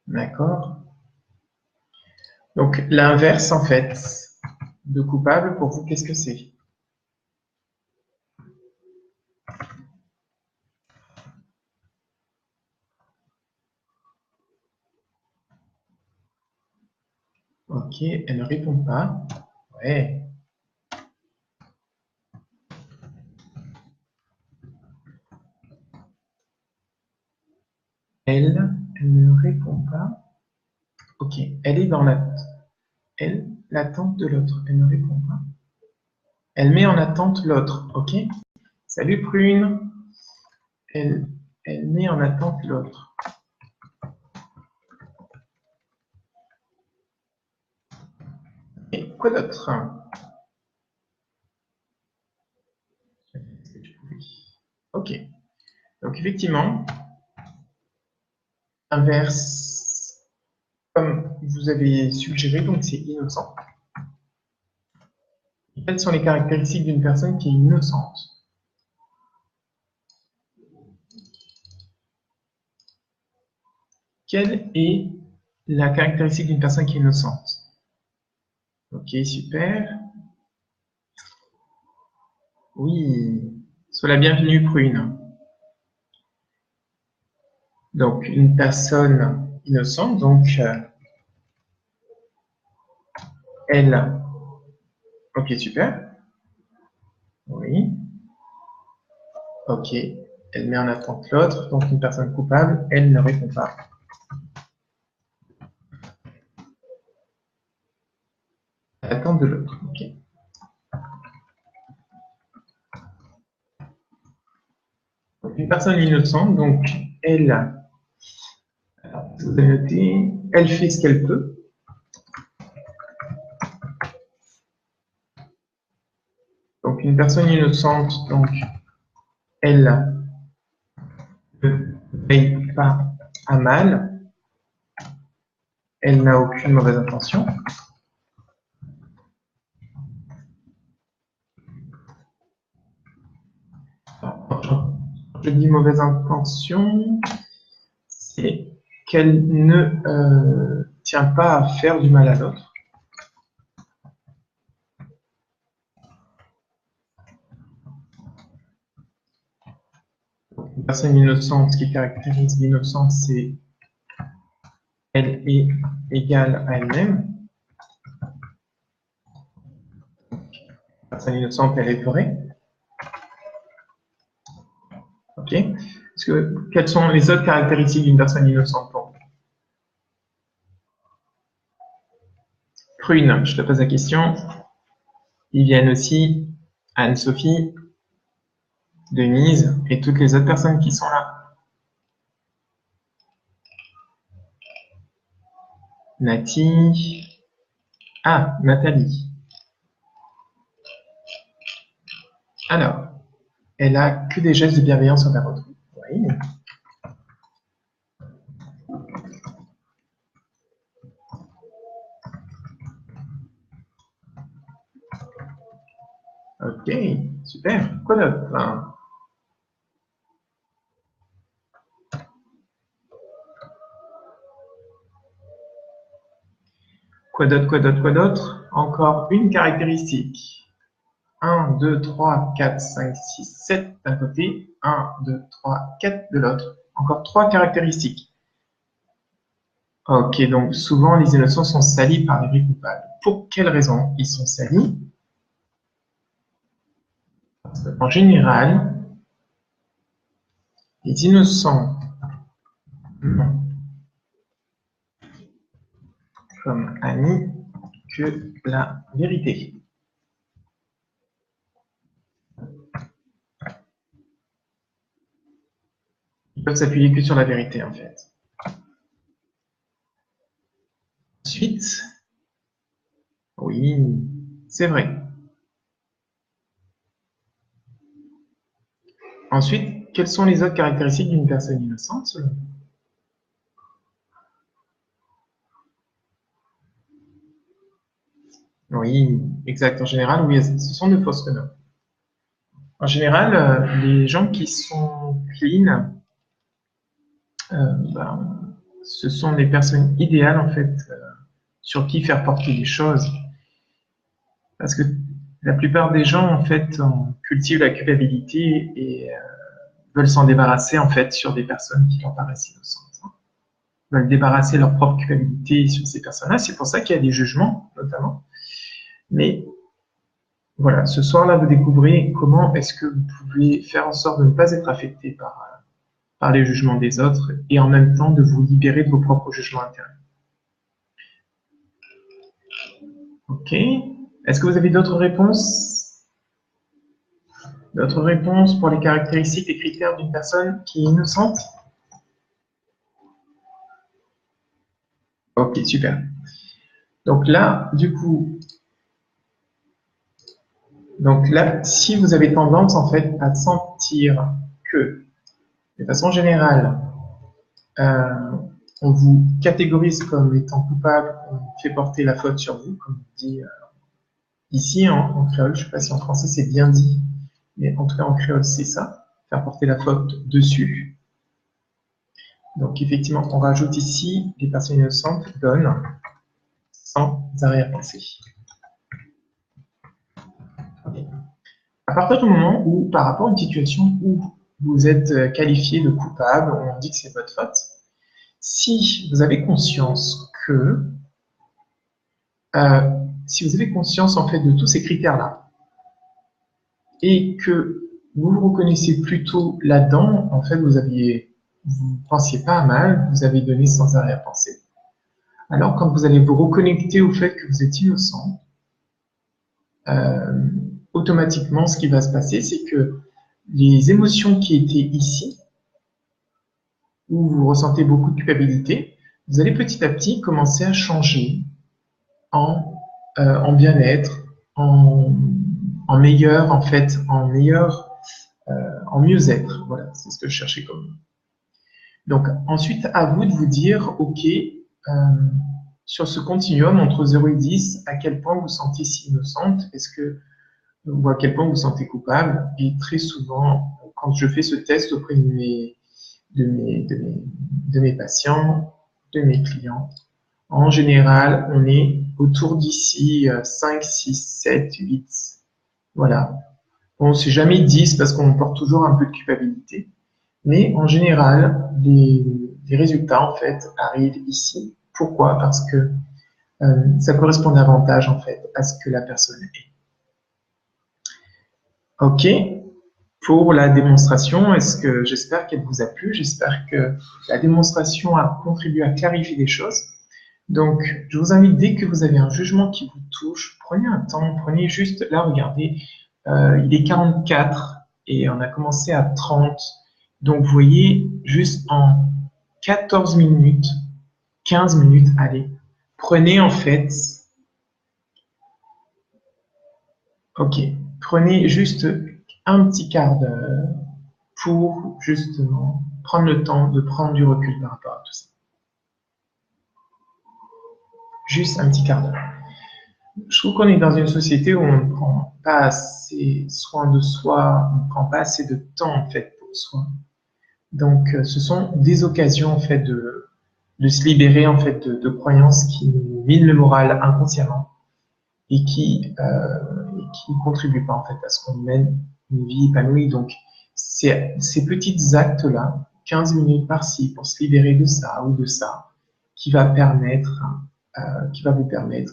D'accord. Donc, l'inverse, en fait, de coupable, pour vous, qu'est-ce que c'est? Ok, elle ne répond pas. Ouais. Elle ne répond pas. Ok, elle est dans l'attente de l'autre. Elle ne répond pas. Elle met en attente l'autre. Ok. Salut Prune. Elle, elle met en attente l'autre. Et quoi d'autre? Ok. Donc effectivement, inverse, comme vous avez suggéré, donc c'est innocent. Et quelles sont les caractéristiques d'une personne qui est innocente? Quelle est la caractéristique d'une personne qui est innocente? Ok, super. Oui, sois la bienvenue, Prune. Donc, une personne innocente, donc elle. Ok, super. Oui. Ok. Elle met en attente l'autre, donc une personne coupable, elle ne répond pas. À l'attente de l'autre. Ok. Donc, une personne innocente, donc elle, alors, vous avez noté, elle fait ce qu'elle peut. Donc, une personne innocente, donc elle ne paye pas à mal, elle n'a aucune mauvaise intention. Quand je dis mauvaise intention, c'est qu'elle ne tient pas à faire du mal à l'autre. Une personne innocente, ce qui caractérise l'innocence, c'est elle est égale à elle-même. Une personne innocente, elle est vraie. Ok. Quelles sont les autres caractéristiques d'une personne innocente pour vous? Prune, je te pose la question. Ils viennent aussi Anne-Sophie, Denise et toutes les autres personnes qui sont là. Nati. Ah, Nathalie. Alors, elle a que des gestes de bienveillance envers autrui. Oui. Ok, super. Quoi d'autre? Quoi d'autre, quoi d'autre, quoi d'autre? Encore une caractéristique. 1, 2, 3, 4, 5, 6, 7 d'un côté. 1, 2, 3, 4 de l'autre. Encore 3 caractéristiques. Ok, donc souvent les innocents sont salis par les vrais coupables. Pour quelles raisons ils sont salis? Parce qu'en général, les innocents n'ont comme amis que la vérité. Ils peuvent s'appuyer que sur la vérité, en fait. Ensuite, oui, c'est vrai. Ensuite, quelles sont les autres caractéristiques d'une personne innocente, selon vous? Oui, exact. En général, oui, ce sont de fausses rumeurs. En général, les gens qui sont clean, ce sont des personnes idéales, en fait, sur qui faire porter les choses. Parce que la plupart des gens, en fait, cultivent la culpabilité et veulent s'en débarrasser, en fait, sur des personnes qui leur paraissent innocentes. Veulent débarrasser leur propre culpabilité sur ces personnes-là. C'est pour ça qu'il y a des jugements, notamment. Mais voilà, ce soir-là, vous découvrez comment est-ce que vous pouvez faire en sorte de ne pas être affecté par les jugements des autres et en même temps de vous libérer de vos propres jugements intérieurs. Ok. Est-ce que vous avez d'autres réponses? D'autres réponses pour les caractéristiques et critères d'une personne qui est innocente? Ok, super. Donc là, du coup, si vous avez tendance en fait à sentir que, de façon générale, on vous catégorise comme étant coupable, on fait porter la faute sur vous, comme on dit ici en créole, je ne sais pas si en français c'est bien dit, mais en tout cas en créole c'est ça, faire porter la faute dessus. Donc effectivement, on rajoute ici les personnes innocentes donnent sans arrière-pensée. À partir du moment où, par rapport à une situation où vous êtes qualifié de coupable, on dit que c'est votre faute, si vous avez conscience que, si vous avez conscience en fait de tous ces critères-là, et que vous vous reconnaissez plutôt là-dedans, en fait, vous pensiez pas à mal, vous avez donné sans arrière-pensée. Alors, quand vous allez vous reconnecter au fait que vous êtes innocent, automatiquement, ce qui va se passer, c'est que les émotions qui étaient ici, où vous ressentez beaucoup de culpabilité, vous allez petit à petit commencer à changer en bien-être, en meilleur, en fait, en mieux-être. Voilà, c'est ce que je cherchais comme mot. Donc, ensuite, à vous de vous dire, OK, sur ce continuum entre 0 et 10, à quel point vous vous sentez si innocente, ou à quel point vous vous sentez coupable. Et très souvent, quand je fais ce test auprès de mes patients, de mes clients, en général, on est autour d'ici 5, 6, 7, 8. Voilà. Bon, c'est jamais 10 parce qu'on porte toujours un peu de culpabilité. Mais en général, les résultats, en fait, arrivent ici. Pourquoi? Parce que ça correspond davantage, en fait, à ce que la personne est. OK. Pour la démonstration, j'espère qu'elle vous a plu. J'espère que la démonstration a contribué à clarifier les choses. Donc, je vous invite, dès que vous avez un jugement qui vous touche, prenez un temps, prenez juste, là, regardez, il est 44 et on a commencé à 30. Donc, vous voyez, juste en 14 minutes, 15 minutes, allez, prenez en fait, ok, prenez juste un petit quart d'heure pour justement prendre le temps de prendre du recul par rapport à tout ça. Juste un petit quart d'heure. Je trouve qu'on est dans une société où on ne prend pas assez soin de soi, on ne prend pas assez de temps en fait pour soi. Donc, ce sont des occasions en fait de se libérer en fait de croyances qui nous minent le moral inconsciemment et qui ne contribuent pas en fait à ce qu'on mène une vie épanouie. Donc, ces petits actes-là, 15 minutes par-ci pour se libérer de ça ou de ça, qui va vous permettre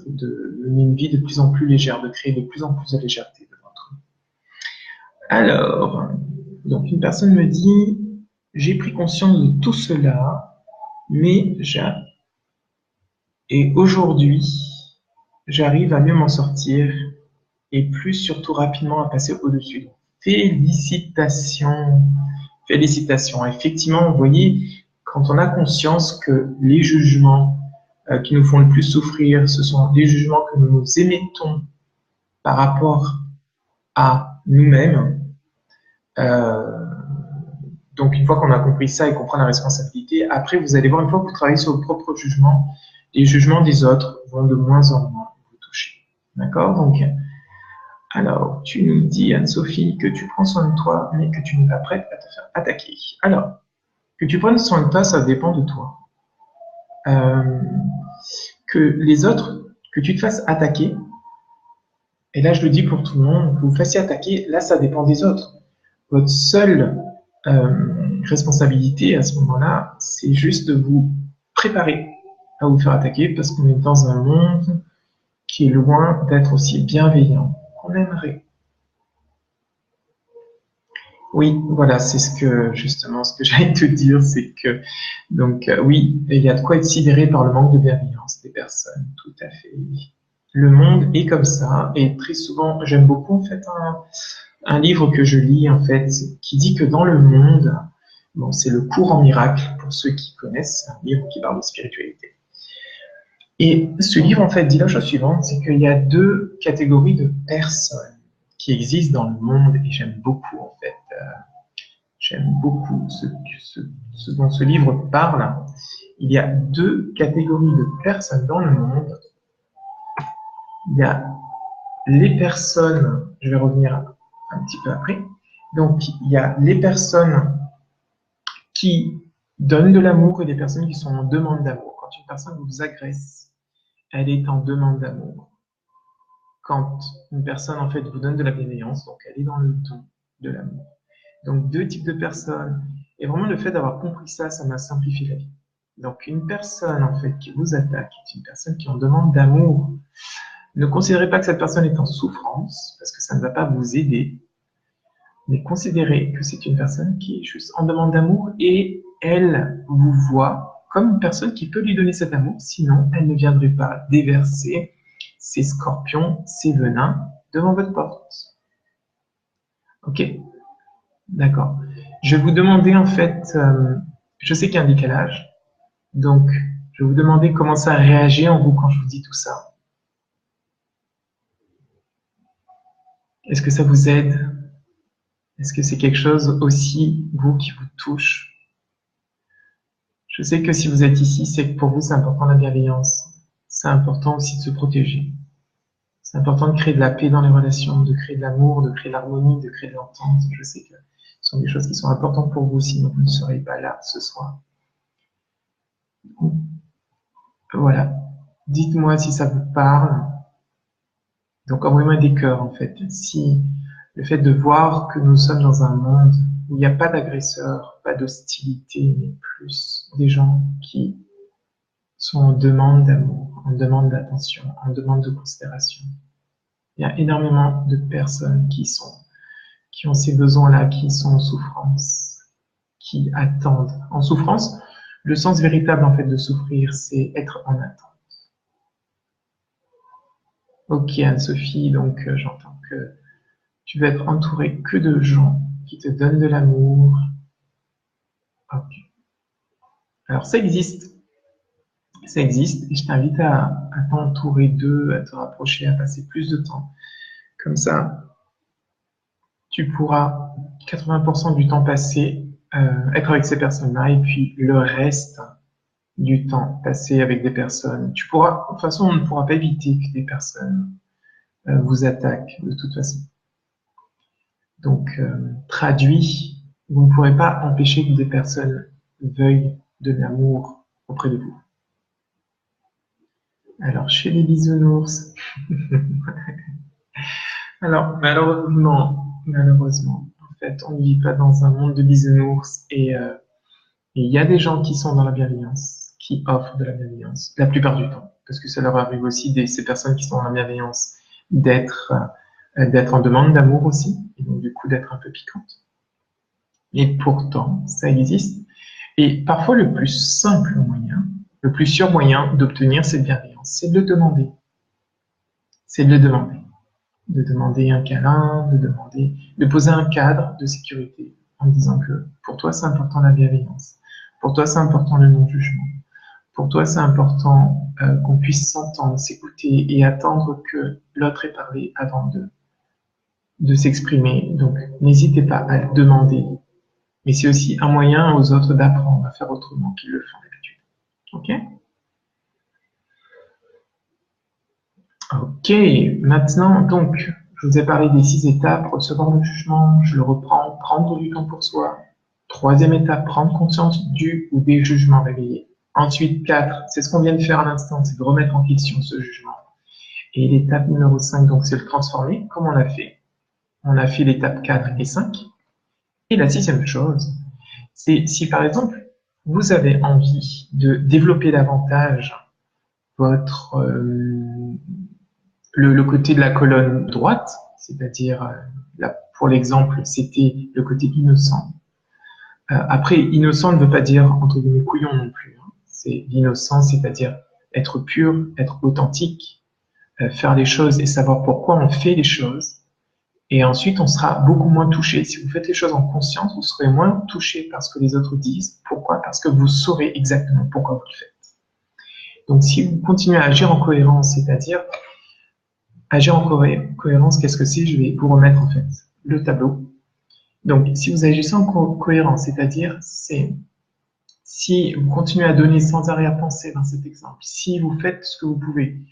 de mener une vie de plus en plus légère, de créer de plus en plus de légèreté de votre vie. Alors, donc une personne me dit, j'ai pris conscience de tout cela, mais et aujourd'hui, j'arrive à mieux m'en sortir et plus surtout rapidement à passer au-dessus. Félicitations. Félicitations. Effectivement, vous voyez, quand on a conscience que les jugements qui nous font le plus souffrir, ce sont des jugements que nous émettons par rapport à nous-mêmes. Donc, une fois qu'on a compris ça et qu'on prend la responsabilité, après, vous allez voir, une fois que vous travaillez sur vos propres jugements, les jugements des autres vont de moins en moins vous toucher. D'accord? Donc, alors, tu nous dis, Anne-Sophie, que tu prends soin de toi, mais que tu n'es pas prête à te faire attaquer. Alors, que tu prennes soin de toi, ça dépend de toi. Que les autres, que tu te fasses attaquer, et là je le dis pour tout le monde, que vous fassiez attaquer, là ça dépend des autres. Votre seule responsabilité à ce moment-là, c'est juste de vous préparer à vous faire attaquer parce qu'on est dans un monde qui est loin d'être aussi bienveillant qu'on aimerait. Oui, voilà, c'est justement ce que j'allais te dire, c'est que, donc, oui, il y a de quoi être sidéré par le manque de bienveillance des personnes, tout à fait. Le monde est comme ça, et très souvent, j'aime beaucoup, en fait, un livre que je lis, en fait, qui dit que dans le monde, bon, c'est le cours en miracle, pour ceux qui connaissent, c'est un livre qui parle de spiritualité. Et ce livre, en fait, dit la chose suivante, c'est qu'il y a deux catégories de personnes qui existent dans le monde, et j'aime beaucoup, en fait, j'aime beaucoup ce dont ce livre parle. Il y a deux catégories de personnes dans le monde. Il y a les personnes, je vais revenir un petit peu après. Donc, il y a les personnes qui donnent de l'amour et des personnes qui sont en demande d'amour. Quand une personne vous agresse, elle est en demande d'amour. Quand une personne, en fait, vous donne de la bienveillance, donc elle est dans le don de l'amour. Donc, deux types de personnes. Et vraiment, le fait d'avoir compris ça, ça m'a simplifié la vie. Donc, une personne, en fait, qui vous attaque, est une personne qui en demande d'amour. Ne considérez pas que cette personne est en souffrance, parce que ça ne va pas vous aider. Mais considérez que c'est une personne qui est juste en demande d'amour et elle vous voit comme une personne qui peut lui donner cet amour, sinon elle ne viendrait pas déverser ses scorpions, ses venins devant votre porte. Ok? D'accord. Je vais vous demander en fait, je sais qu'il y a un décalage, donc je vais vous demander comment ça réagit en vous quand je vous dis tout ça. Est-ce que ça vous aide? Est-ce que c'est quelque chose aussi, vous, qui vous touche? Je sais que si vous êtes ici, c'est que pour vous, c'est important la bienveillance. C'est important aussi de se protéger. C'est important de créer de la paix dans les relations, de créer de l'amour, de créer de l'harmonie, de créer de l'entente. Je sais que ce sont des choses qui sont importantes pour vous, sinon vous ne serez pas là ce soir. Voilà. Dites-moi si ça vous parle. Donc, envoyez-moi des cœurs, en fait. Si le fait de voir que nous sommes dans un monde où il n'y a pas d'agresseurs, pas d'hostilité, mais plus des gens qui sont en demande d'amour, en demande d'attention, en demande de considération. Il y a énormément de personnes qui ont ces besoins-là, qui sont en souffrance, qui attendent. En souffrance, le sens véritable, en fait, de souffrir, c'est être en attente. Ok, Anne-Sophie, donc j'entends que tu vas être entouré que de gens qui te donnent de l'amour. Ok. Alors, ça existe. Ça existe et je t'invite à t'entourer d'eux, à te rapprocher, à passer plus de temps. Comme ça, tu pourras 80% du temps passé être avec ces personnes-là et puis le reste du temps passé avec des personnes. Tu pourras, de toute façon, on ne pourra pas éviter que des personnes vous attaquent de toute façon. Donc, traduit, vous ne pourrez pas empêcher que des personnes veuillent de l'amour auprès de vous. Alors, chez les bisounours, alors malheureusement, en fait, on ne vit pas dans un monde de bisounours et il y a des gens qui sont dans la bienveillance, qui offrent de la bienveillance, la plupart du temps, parce que ça leur arrive aussi, ces personnes qui sont dans la bienveillance, d'être en demande d'amour aussi, et donc du coup d'être un peu piquante. Et pourtant, ça existe. Et parfois, le plus simple moyen, le plus sûr moyen d'obtenir cette bienveillance, c'est de le demander. C'est de le demander. De demander un câlin, de poser un cadre de sécurité en disant que pour toi, c'est important la bienveillance. Pour toi, c'est important le non-jugement. Pour toi, c'est important qu'on puisse s'entendre, s'écouter et attendre que l'autre ait parlé avant de s'exprimer. Donc, n'hésitez pas à le demander. Mais c'est aussi un moyen aux autres d'apprendre à faire autrement qu'ils le font d'habitude. Ok? Ok, maintenant, donc, je vous ai parlé des 6 étapes, recevoir le jugement, je le reprends, prendre du temps pour soi. 3e étape, prendre conscience du ou des jugements réveillés. Ensuite, 4, c'est ce qu'on vient de faire à l'instant, c'est de remettre en question ce jugement. Et l'étape numéro 5, donc, c'est le transformer, comme on a fait. On a fait l'étape 4 et 5. Et la 6e chose, c'est si par exemple, vous avez envie de développer davantage votre le côté de la colonne droite, c'est-à-dire, pour l'exemple, c'était le côté innocent. Après, innocent ne veut pas dire, entre guillemets, couillon non plus. Hein. C'est l'innocent, c'est-à-dire être pur, être authentique, faire les choses et savoir pourquoi on fait les choses. Et ensuite, on sera beaucoup moins touché. Si vous faites les choses en conscience, vous serez moins touché par ce que les autres disent. Pourquoi? Parce que vous saurez exactement pourquoi vous le faites. Donc, si vous continuez à agir en cohérence, c'est-à-dire agir en cohérence, qu'est-ce que c'est? Je vais vous remettre en fait le tableau. Donc, si vous agissez en cohérence, c'est-à-dire, c'est si vous continuez à donner sans arrière-pensée dans cet exemple, si vous faites ce que vous pouvez,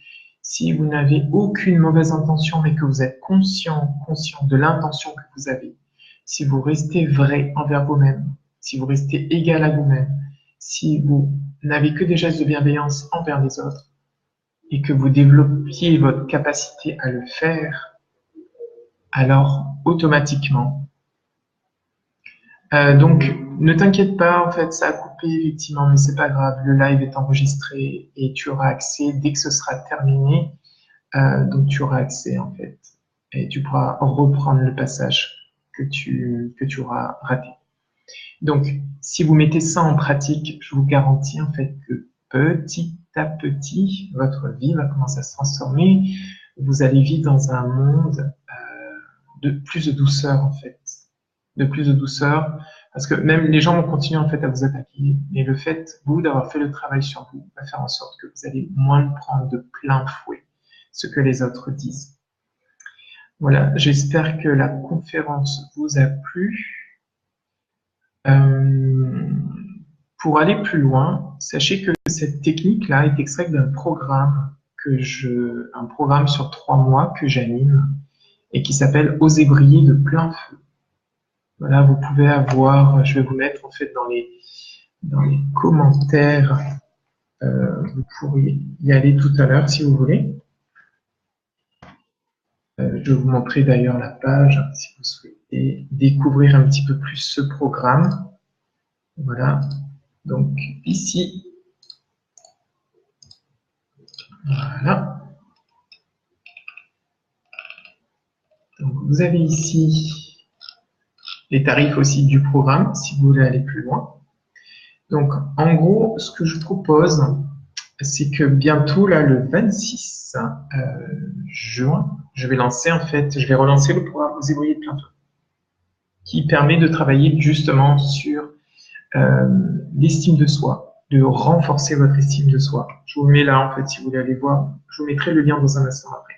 si vous n'avez aucune mauvaise intention, mais que vous êtes conscient de l'intention que vous avez, si vous restez vrai envers vous-même, si vous restez égal à vous-même, si vous n'avez que des gestes de bienveillance envers les autres, et que vous développiez votre capacité à le faire, alors automatiquement. Donc, ne t'inquiète pas, en fait, ça a coupé effectivement, mais c'est pas grave, le live est enregistré et tu auras accès dès que ce sera terminé. Donc, tu auras accès en fait et tu pourras reprendre le passage que tu auras raté. Donc, si vous mettez ça en pratique, je vous garantis en fait que petit à petit, votre vie va commencer à se transformer. Vous allez vivre dans un monde de plus de douceur en fait, de plus de douceur, parce que même les gens vont continuer en fait à vous attaquer, mais le fait, vous, d'avoir fait le travail sur vous, va faire en sorte que vous allez moins prendre de plein fouet ce que les autres disent. Voilà, j'espère que la conférence vous a plu. Pour aller plus loin, sachez que cette technique-là est extraite d'un programme un programme sur 3 mois que j'anime et qui s'appelle Oser briller de plein feu. Voilà, vous pouvez avoir, je vais vous mettre en fait dans les commentaires, vous pourriez y aller tout à l'heure si vous voulez. Je vais vous montrer d'ailleurs la page si vous souhaitez découvrir un petit peu plus ce programme. Voilà, donc ici, voilà. Donc vous avez ici les tarifs aussi du programme si vous voulez aller plus loin. Donc en gros, ce que je propose, c'est que bientôt, là, le 26 juin, je vais relancer le programme Oser briller de plein feu, qui permet de travailler justement sur l'estime de soi, de renforcer votre estime de soi. Je vous mets là, en fait, si vous voulez aller voir, je vous mettrai le lien dans un instant après,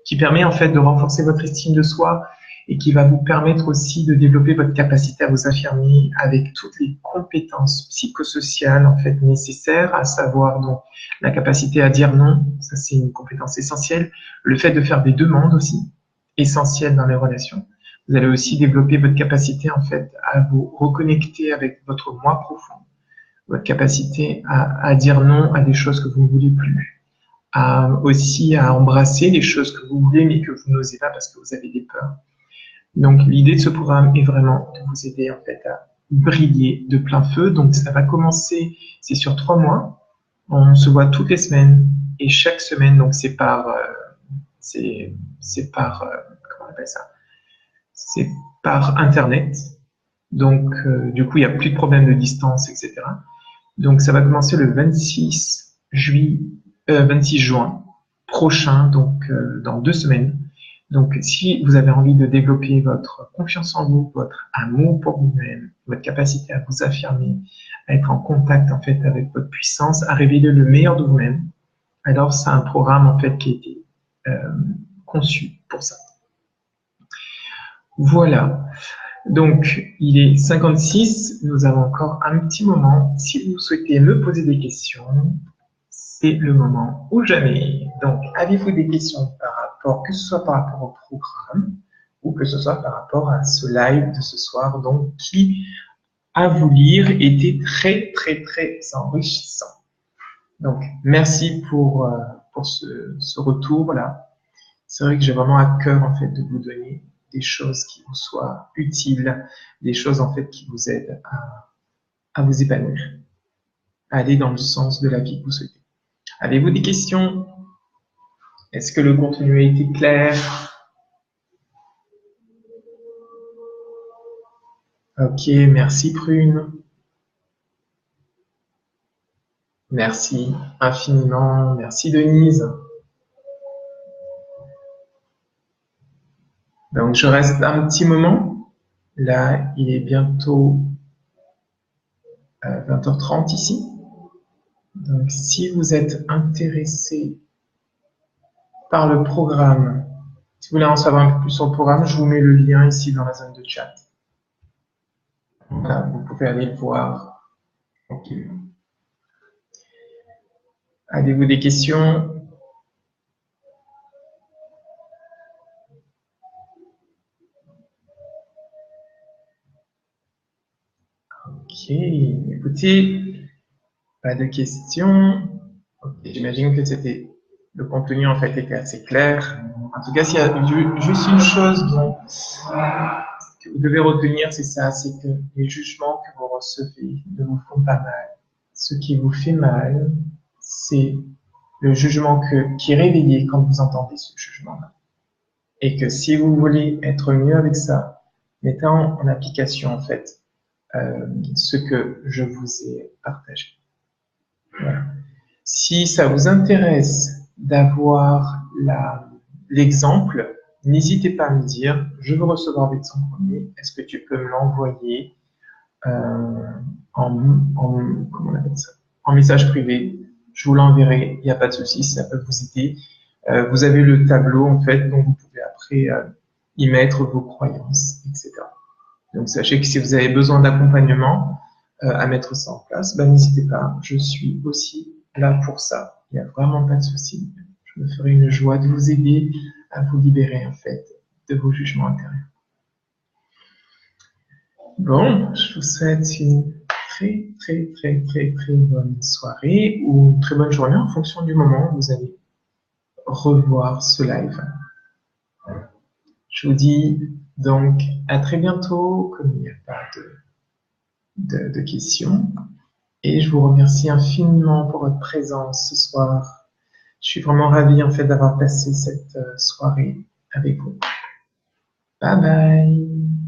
qui permet en fait de renforcer votre estime de soi et qui va vous permettre aussi de développer votre capacité à vous affirmer avec toutes les compétences psychosociales en fait nécessaires, à savoir donc la capacité à dire non, ça c'est une compétence essentielle, le fait de faire des demandes aussi, essentielles dans les relations. Vous allez aussi développer votre capacité en fait à vous reconnecter avec votre moi profond, votre capacité à dire non à des choses que vous ne voulez plus, aussi à embrasser des choses que vous voulez mais que vous n'osez pas parce que vous avez des peurs. Donc l'idée de ce programme est vraiment de vous aider en fait à briller de plein feu. Donc ça va commencer, c'est sur 3 mois. On se voit toutes les semaines et chaque semaine, donc c'est par, comment on appelle ça? C'est par Internet. Donc du coup il n'y a plus de problème de distance, etc. Donc ça va commencer le 26 juin prochain, donc dans 2 semaines. Donc, si vous avez envie de développer votre confiance en vous, votre amour pour vous-même, votre capacité à vous affirmer, à être en contact en fait avec votre puissance, à révéler le meilleur de vous-même, alors c'est un programme en fait qui a été conçu pour ça. Voilà. Donc, il est 56. Nous avons encore un petit moment. Si vous souhaitez me poser des questions, c'est le moment ou jamais. Donc, avez-vous des questions par rapport, que ce soit par rapport au programme ou que ce soit par rapport à ce live de ce soir, donc qui, à vous lire, était très, très, très enrichissant. Donc, merci pour ce retour-là. C'est vrai que j'ai vraiment à cœur, en fait, de vous donner des choses qui vous soient utiles, des choses, en fait, qui vous aident à vous épanouir, à aller dans le sens de la vie que vous souhaitez. Avez-vous des questions? Est-ce que le contenu a été clair? Ok, merci Prune. Merci infiniment. Merci Denise. Donc je reste un petit moment. Là, il est bientôt 20h30 ici. Donc si vous êtes intéressé par le programme, si vous voulez en savoir un peu plus sur le programme, je vous mets le lien ici dans la zone de chat. Voilà, vous pouvez aller le voir tranquillement. Avez-vous des questions? Ok, écoutez, pas de questions. Okay, j'imagine que le contenu en fait était assez clair. En tout cas, s'il y a juste une chose que vous devez retenir, c'est ça, c'est que les jugements que vous recevez ne vous font pas mal. Ce qui vous fait mal, c'est le jugement qui est réveillé quand vous entendez ce jugement-là. Et que si vous voulez être mieux avec ça, mettez en application en fait ce que je vous ai partagé. Voilà. Si ça vous intéresse d'avoir l'exemple, n'hésitez pas à me dire, je veux recevoir l'exemple premier, est-ce que tu peux me l'envoyer comment on appelle ça, en message privé, je vous l'enverrai, il n'y a pas de souci, ça peut vous aider. Vous avez le tableau en fait, donc vous pouvez après y mettre vos croyances, etc. Donc sachez que si vous avez besoin d'accompagnement à mettre ça en place, n'hésitez pas, je suis aussi là pour ça. Il n'y a vraiment pas de souci. Je me ferai une joie de vous aider à vous libérer en fait de vos jugements intérieurs. Bon, je vous souhaite une très très très très très bonne soirée ou une très bonne journée en fonction du moment où vous allez revoir ce live. Je vous dis donc à très bientôt, comme il n'y a pas de questions. Et je vous remercie infiniment pour votre présence ce soir. Je suis vraiment ravie en fait d'avoir passé cette soirée avec vous. Bye bye.